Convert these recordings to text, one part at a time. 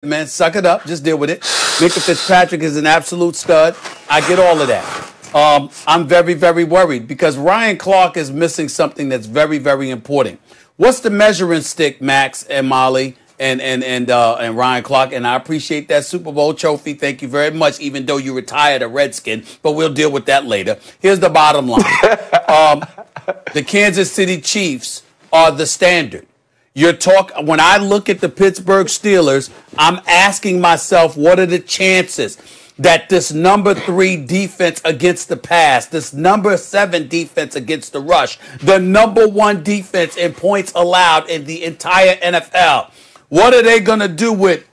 man. Suck it up. Just deal with it. Minka Fitzpatrick is an absolute stud. I get all of that. I'm very, very worried because Ryan Clark is missing something that's very, very important. What's the measuring stick, Max and Molly and Ryan Clark? And I appreciate that Super Bowl trophy. Thank you very much, even though you retired a Redskin. But we'll deal with that later. Here's the bottom line. The Kansas City Chiefs are the standard. When I look at the Pittsburgh Steelers, I'm asking myself, what are the chances that this number 3 defense against the pass, this number 7 defense against the rush, the number 1 defense in points allowed in the entire NFL, what are they going to do with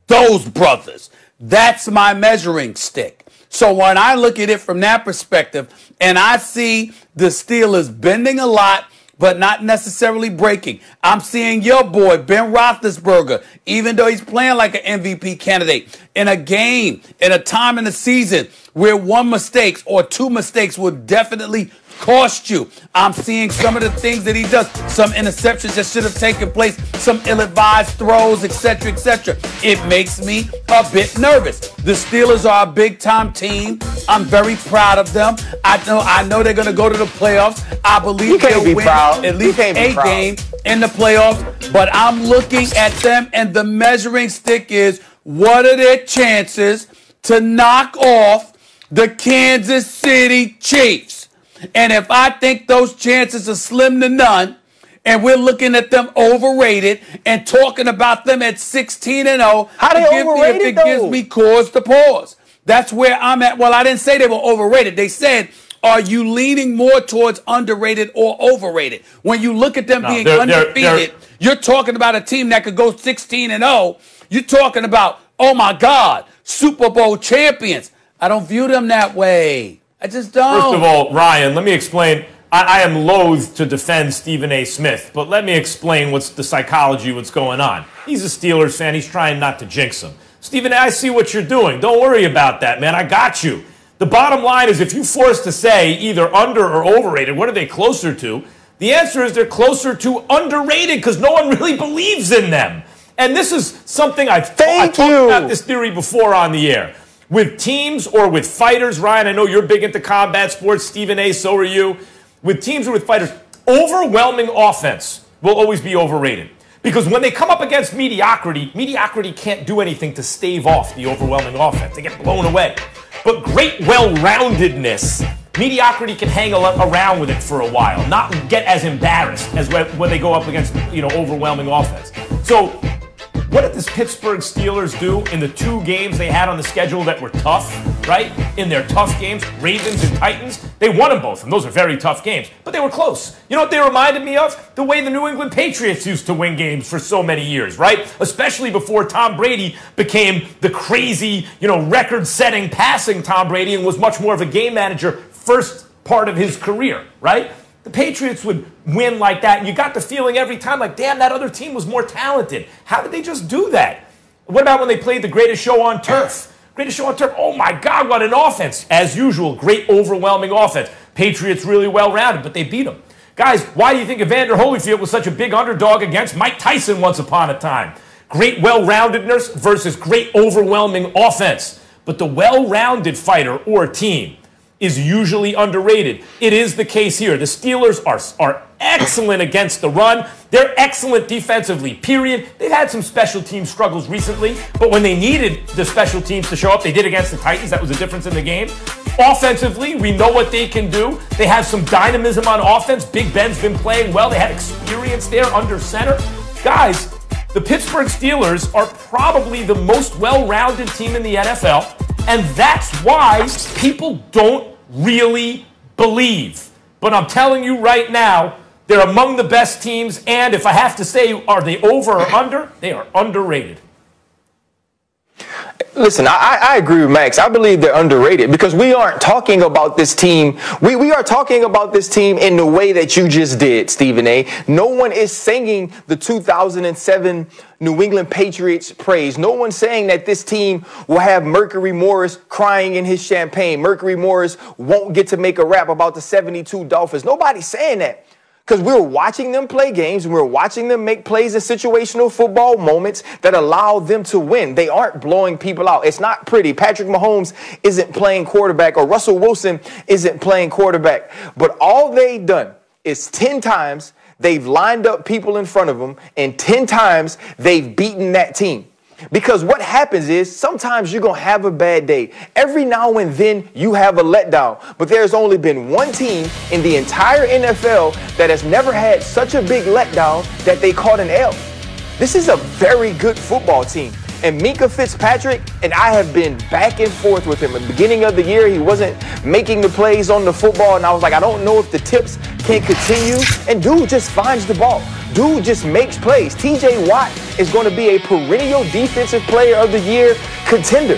those brothers? That's my measuring stick. So when I look at it from that perspective and I see the Steelers bending a lot, but not necessarily breaking. I'm seeing your boy, Ben Roethlisberger, even though he's playing like an MVP candidate, in a game, in a time in the season where 1 mistake or 2 mistakes will definitely cost you. I'm seeing some of the things that he does, some interceptions that should have taken place, some ill-advised throws, etc., etc. It makes me a bit nervous. The Steelers are a big-time team. I'm very proud of them. I know they're going to go to the playoffs. I believe they'll win at least a game in the playoffs. But I'm looking at them, and the measuring stick is, what are their chances to knock off the Kansas City Chiefs? And if I think those chances are slim to none, and we're looking at them overrated and talking about them at 16-0, how they overrated, it gives me cause to pause. That's where I'm at. Well, I didn't say they were overrated. They said, are you leaning more towards underrated or overrated? When you look at them being undefeated, you're talking about a team that could go 16-0. You're talking about, oh my God, Super Bowl champions. I don't view them that way. I just don't. First of all, Ryan, let me explain. I am loath to defend Stephen A. Smith, but let me explain what's the psychology, what's going on. He's a Steelers fan. He's trying not to jinx him. Stephen A., I see what you're doing. Don't worry about that, man. I got you. The bottom line is if you're forced to say either under or overrated, what are they closer to? The answer is they're closer to underrated because no one really believes in them. And this is something I talked about this theory before on the air. With teams or with fighters, Ryan, I know you're big into combat sports. Stephen A., so are you. With teams or with fighters, overwhelming offense will always be overrated. Because when they come up against mediocrity, mediocrity can't do anything to stave off the overwhelming offense. They get blown away. But great well-roundedness, mediocrity can hang around with it for a while, not get as embarrassed as when they go up against, overwhelming offense. So what did this Pittsburgh Steelers do in the 2 games they had on the schedule that were tough, right? In their tough games, Ravens and Titans, they won them both, and those are very tough games, but they were close. You know what they reminded me of? The way the New England Patriots used to win games for so many years, right? Especially before Tom Brady became the crazy, record-setting passing Tom Brady and was much more of a game manager first part of his career, right? The Patriots would win like that, and you got the feeling every time, like, damn, that other team was more talented. How did they just do that? What about when they played the Greatest Show on Turf? Greatest Show on Turf, oh my God, what an offense. As usual, great overwhelming offense. Patriots really well-rounded, but they beat them. Guys, why do you think Evander Holyfield was such a big underdog against Mike Tyson once upon a time? Great well-roundedness versus great overwhelming offense. But the well-rounded fighter or team is usually underrated. It is the case here. The Steelers are excellent against the run. They're excellent defensively, period. They've had some special team struggles recently, but when they needed the special teams to show up, they did against the Titans. That was the difference in the game. Offensively, we know what they can do. They have some dynamism on offense. Big Ben's been playing well. They have experience there under center. Guys, the Pittsburgh Steelers are probably the most well-rounded team in the NFL, and that's why people don't really believe. But I'm telling you right now, they're among the best teams, and if I have to say, are they over or under? They are underrated. Listen, I agree with Max. I believe they're underrated because we aren't talking about this team. We are talking about this team in the way that you just did, Stephen A. No one is singing the 2007 New England Patriots praise. No one's saying that this team will have Mercury Morris crying in his champagne. Mercury Morris won't get to make a rap about the 72 Dolphins. Nobody's saying that. Because we're watching them play games and we're watching them make plays in situational football moments that allow them to win. They aren't blowing people out. It's not pretty. Patrick Mahomes isn't playing quarterback, or Russell Wilson isn't playing quarterback. But all they've done is 10 times they've lined up people in front of them, and 10 times they've beaten that team. Because what happens is sometimes you're going to have a bad day. Every now and then you have a letdown. But there's only been one team in the entire NFL that has never had such a big letdown that they caught an L. This is a very good football team. And Minkah Fitzpatrick, and I have been back and forth with him. At the beginning of the year, he wasn't making the plays on the football. And I was like, I don't know if the tips can continue. And dude just finds the ball. Dude just makes plays. TJ Watt is going to be a perennial defensive player of the year contender.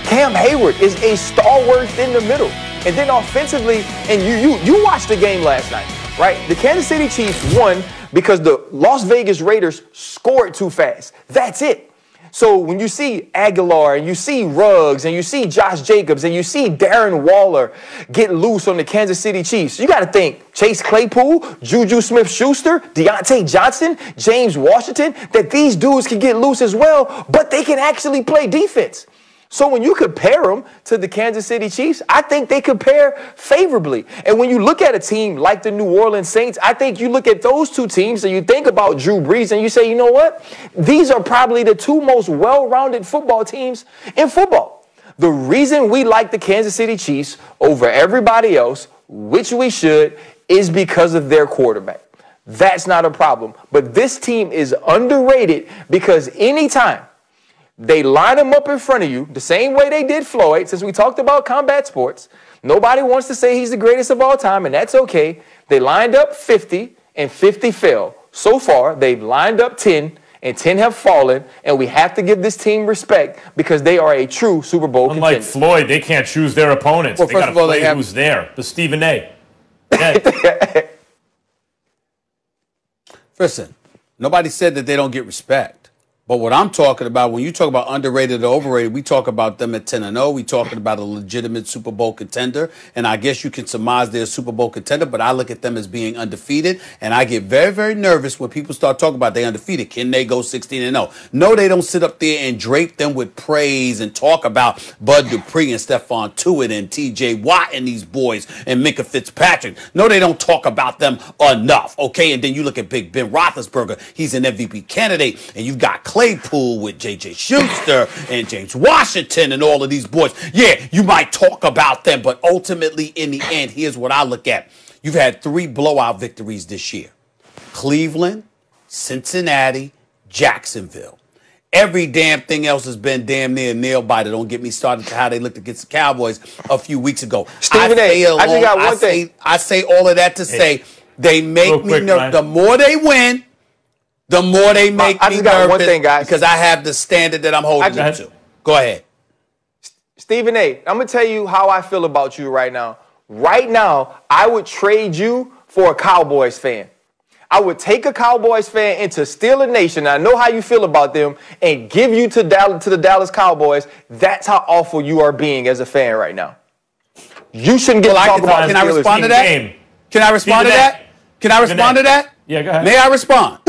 Cam Hayward is a stalwart in the middle. And then offensively, and you watched the game last night, right? The Kansas City Chiefs won because the Las Vegas Raiders scored too fast. That's it. So when you see Aguilar and you see Ruggs and you see Josh Jacobs and you see Darren Waller get loose on the Kansas City Chiefs, you got to think Chase Claypool, Juju Smith-Schuster, Deontay Johnson, James Washington, that these dudes can get loose as well, but they can actually play defense. So when you compare them to the Kansas City Chiefs, I think they compare favorably. And when you look at a team like the New Orleans Saints, I think you look at those two teams and you think about Drew Brees and you say, you know what? These are probably the two most well-rounded football teams in football. The reason we like the Kansas City Chiefs over everybody else, which we should, is because of their quarterback. That's not a problem. But this team is underrated because anytime they line him up in front of you the same way they did Floyd, since we talked about combat sports. Nobody wants to say he's the greatest of all time, and that's okay. They lined up 50, and 50 fell. So far, they've lined up 10, and 10 have fallen, and we have to give this team respect because they are a true Super Bowl contender. Unlike Floyd, they can't choose their opponents. Well, they got to play who's there. The Stephen A. Yeah. Listen, nobody said that they don't get respect. But what I'm talking about, when you talk about underrated or overrated, we talk about them at 10-0. We talking about a legitimate Super Bowl contender. And I guess you can surmise they're a Super Bowl contender, but I look at them as being undefeated. And I get very, very nervous when people start talking about they undefeated. Can they go 16-0? No, they don't sit up there and drape them with praise and talk about Bud Dupree and Stephon Tuitt and TJ Watt and these boys and Minkah Fitzpatrick. No, they don't talk about them enough. Okay, and then you look at Big Ben Roethlisberger. He's an MVP candidate. And you've got Claypool with J.J. Schuster and James Washington and all of these boys. Yeah, you might talk about them, but ultimately, in the end, here's what I look at. You've had 3 blowout victories this year. Cleveland, Cincinnati, Jacksonville. Every damn thing else has been damn near nail-biter. Don't get me started to how they looked against the Cowboys a few weeks ago. Stephen A., I just got one thing. I say all of that to say they make me nervous. The more they win, the more they make me nervous, one thing, guys, because I have the standard that I'm holding them to. Go ahead. Stephen A., I'm going to tell you how I feel about you right now. Right now, I would trade you for a Cowboys fan. I would take a Cowboys fan into Steeler Nation. I know how you feel about them and give you to the Dallas Cowboys. That's how awful you are being as a fan right now. You shouldn't get to talk about Can I respond to that? Can I respond to that? Can I respond to that? Yeah, go ahead. May I respond?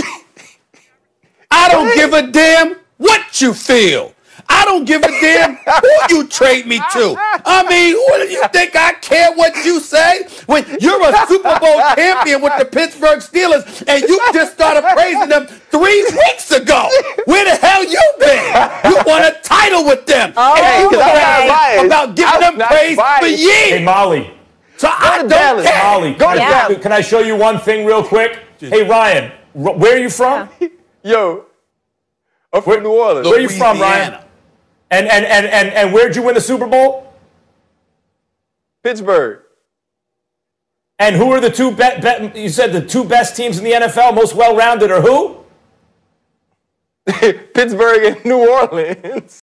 I don't give a damn what you feel. I don't give a damn who you trade me to. I mean, what do you think I care what you say? When you're a Super Bowl champion with the Pittsburgh Steelers and you just started praising them 3 weeks ago. Where the hell you been? You won a title with them. And you about giving them praise for years. Hey, Molly. So I don't care. Molly, can I show you one thing real quick? Hey, Ryan, where are you from? Yo, I'm from New Orleans. Where are you from, Ryan? And where'd you win the Super Bowl? Pittsburgh. And who are the two you said the 2 best teams in the NFL, most well-rounded, are who? Pittsburgh and New Orleans.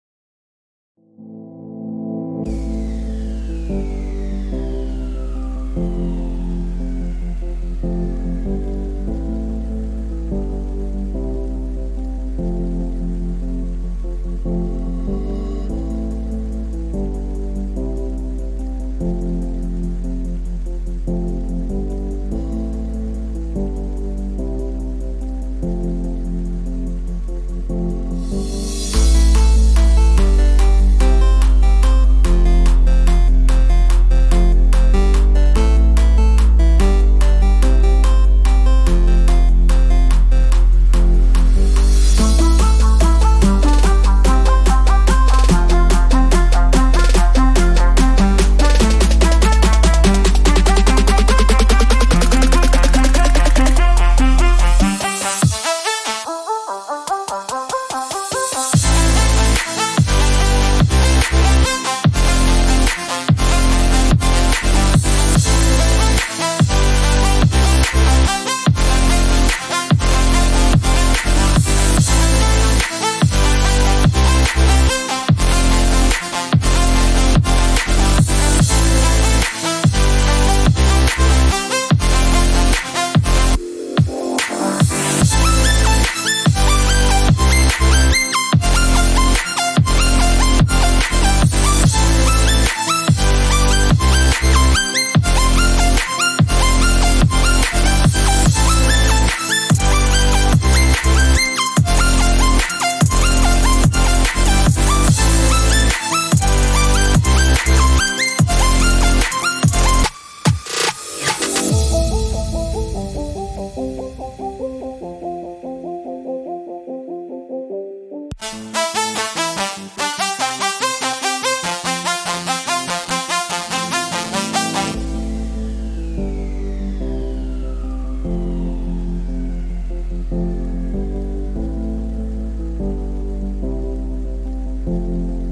it.